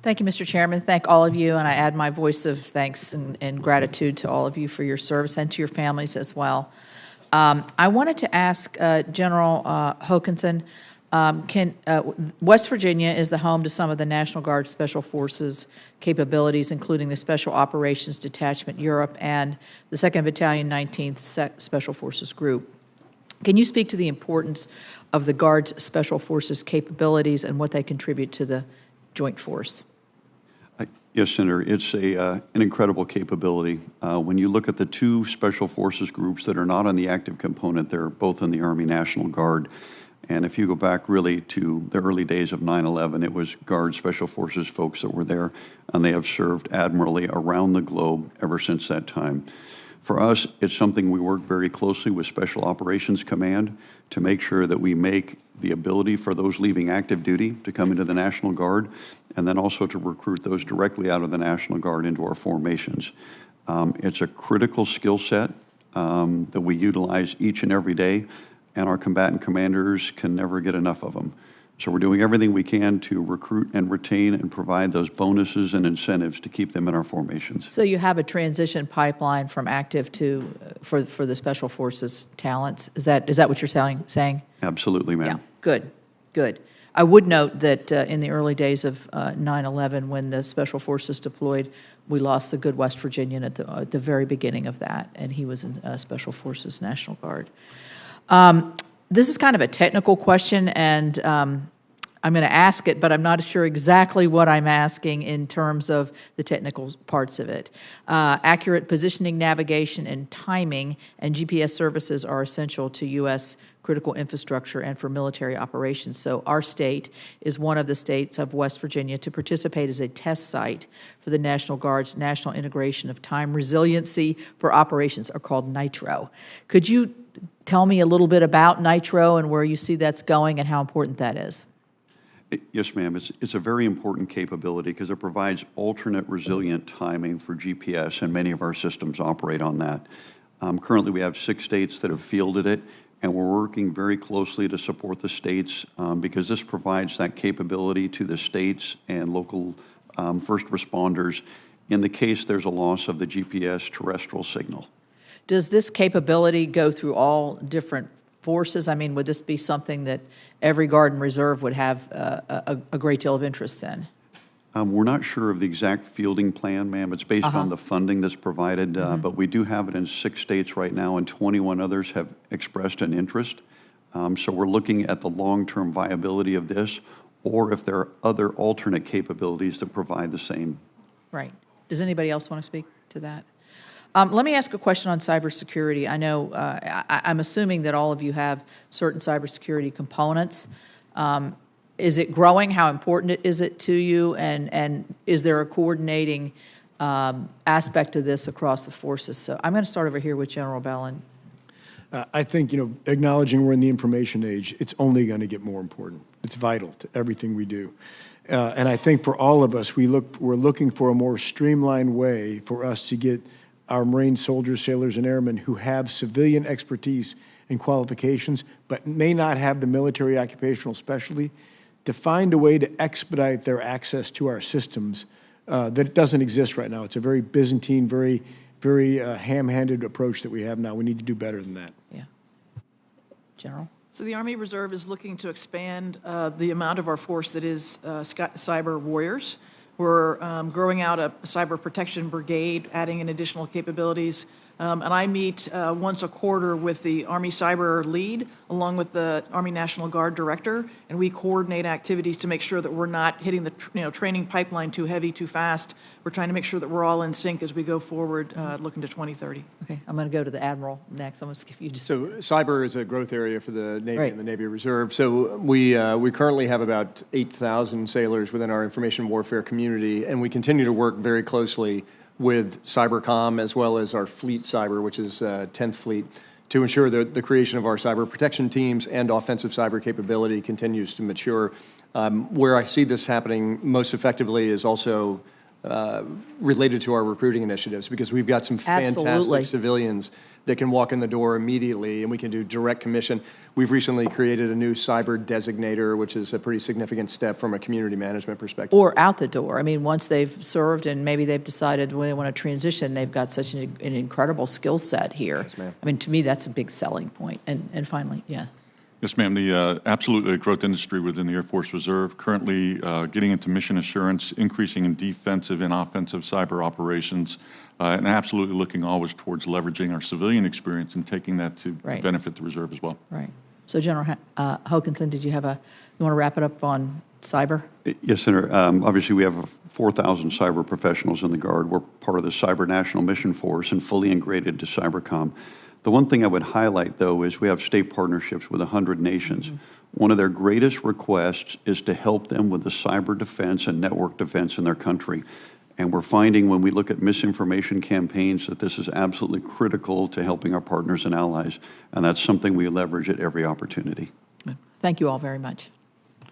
Thank you, Mr. Chairman. Thank all of you, and I add my voice of thanks and gratitude to all of you for your service and to your families as well. I wanted to ask General Hokanson, West Virginia is the home to some of the National Guard Special Forces capabilities, including the Special Operations Detachment Europe and the 2nd Battalion 19th Special Forces Group. Can you speak to the importance of the Guard's Special Forces capabilities and what they contribute to the joint force? Yes, Senator, it's an incredible capability. When you look at the two Special Forces groups that are not on the active component, they're both in the Army National Guard. And if you go back really to the early days of 9/11, it was Guard Special Forces folks that were there, and they have served admirably around the globe ever since that time. For us, it's something we work very closely with Special Operations Command to make sure that we make the ability for those leaving active duty to come into the National Guard, and then also to recruit those directly out of the National Guard into our formations. It's a critical skill set that we utilize each and every day, and our combatant commanders can never get enough of them. So we're doing everything we can to recruit and retain and provide those bonuses and incentives to keep them in our formations. So you have a transition pipeline from active to for the Special Forces talents. Is that what you're saying? Absolutely, ma'am. Yeah, good. I would note that in the early days of 9/11, when the Special Forces deployed, we lost the good West Virginian at the very beginning of that, and he was in Special Forces National Guard. This is kind of a technical question, and I'm going to ask it, but I'm not sure exactly what I'm asking in terms of the technical parts of it. Accurate positioning, navigation, and timing, and GPS services are essential to U.S. critical infrastructure and for military operations. So our state is one of the states of West Virginia to participate as a test site for the National Guard's National Integration of Time Resiliency for Operations, or called NITRO. Could you tell me a little bit about NITRO and where you see that's going and how important that is? Yes, ma'am. It's a very important capability because it provides alternate resilient timing for GPS, and many of our systems operate on that. Currently, we have 6 states that have fielded it, and we're working very closely to support the states because this provides that capability to the states and local first responders in the case there's a loss of the GPS terrestrial signal. Does this capability go through all different forces? I mean, would this be something that every Guard and Reserve would have a great deal of interest in? We're not sure of the exact fielding plan, ma'am. It's based on the funding that's provided, but we do have it in 6 states right now, and 21 others have expressed an interest. So we're looking at the long-term viability of this, or if there are other alternate capabilities that provide the same. Right. Does anybody else want to speak to that? Let me ask a question on cybersecurity. I know I'm assuming that all of you have certain cybersecurity components. Is it growing? How important is it to you? And is there a coordinating aspect of this across the forces? So I'm going to start over here with General Bellin. I think, acknowledging we're in the information age, it's only going to get more important. It's vital to everything we do. And I think for all of us, we're looking for a more streamlined way for us to get our Marine soldiers, sailors, and airmen who have civilian expertise and qualifications, but may not have the military occupational specialty, to find a way to expedite their access to our systems that doesn't exist right now. It's a very Byzantine, very ham-handed approach that we have now. We need to do better than that. Yeah. General? So the Army Reserve is looking to expand the amount of our force that is cyber warriors. We're growing out a cyber protection brigade, adding in additional capabilities. And I meet once a quarter with the Army Cyber Lead, along with the Army National Guard Director, and we coordinate activities to make sure that we're not hitting the training pipeline too heavy, too fast. We're trying to make sure that we're all in sync as we go forward, looking to 2030. Okay, I'm going to go to the Admiral next. I'm going to skip you. So cyber is a growth area for the Navy and the Navy Reserve. So we currently have about 8,000 sailors within our information warfare community, and we continue to work very closely with Cybercom as well as our Fleet Cyber, which is 10th Fleet, to ensure that the creation of our cyber protection teams and offensive cyber capability continues to mature. Where I see this happening most effectively is also related to our recruiting initiatives, because we've got some Absolutely. fantastic civilians that can walk in the door immediately, and we can do direct commission. We've recently created a new cyber designator, which is a pretty significant step from a community management perspective. Or out the door. I mean, once they've served and maybe they've decided when they want to transition, they've got such an incredible skill set here. Yes, ma'am. I mean, to me, that's a big selling point. And finally, yeah. Yes, ma'am. The absolutely a growth industry within the Air Force Reserve, currently getting into mission assurance, increasing in defensive and offensive cyber operations, and absolutely looking always towards leveraging our civilian experience and taking that to Right. benefit the reserve as well. Right. So General Hokanson, did you have you want to wrap it up on cyber? Yes, Senator. Obviously, we have 4,000 cyber professionals in the Guard. We're part of the Cyber National Mission Force and fully integrated to Cybercom. The one thing I would highlight, though, is we have state partnerships with 100 nations. One of their greatest requests is to help them with the cyber defense and network defense in their country. And we're finding when we look at misinformation campaigns that this is absolutely critical to helping our partners and allies. And that's something we leverage at every opportunity. Thank you all very much.